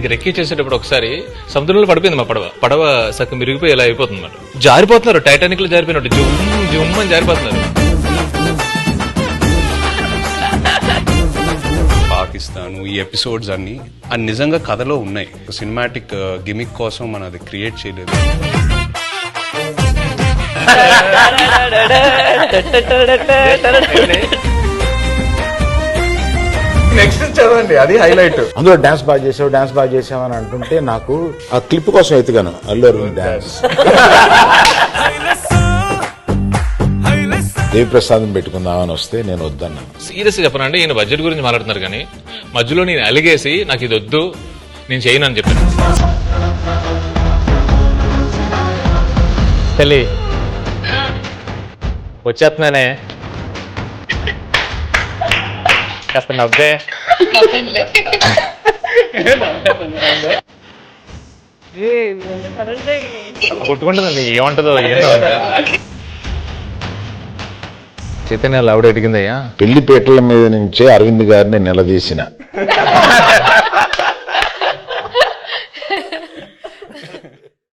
ఇంక రెక్కి చేసేటప్పుడు ఒకసారి సముద్రంలో పడిపోయింది మా పడవ సగం మిరిగిపోయి ఇలా అయిపోతుంది అన్నమాట. జారిపోతున్నారు, టైటానిక్ లో జారిపోయినట్టు జుమ్ జుమ్ అని జారిపోతున్నారు. పాకిస్తాన్ ఈ ఎపిసోడ్స్ అన్ని నిజంగా కథలో ఉన్నాయి. సినిమాటిక్ గిమిక్ కోసం మనం అది క్రియేట్ చేయలేదు. నెక్స్ట్ చదవండి, అది హైలైట్. అందులో డాన్స్ బాగా చేసావని అంటుంటే నాకు ఆ క్లిప్ కోసం ఎత్తుగాను అల్లు అరవింద్ డాన్స్. దేవిప్రసాదం పెట్టుకుందామని వస్తే నేను వద్దన్నాను. సీరియస్ గా చెప్పనండి, ఈయన బడ్జెట్ గురించి మాట్లాడుతున్నారు కానీ మధ్యలో నేను అలిగేసి నాకు ఇది వద్దు నేను చేయను అని చెప్పాను. తల్లి వచ్చేస్తున్నానే, కాస్త నవ్వే. కొట్టుకుంటుందండి, ఏమంటుందో ఏంటో. చైతన్య ఆవిడ అడిగిందయ్యా, పెళ్లి పీటల మీద నుంచే అరవింద్ గారిని నిలదీసిన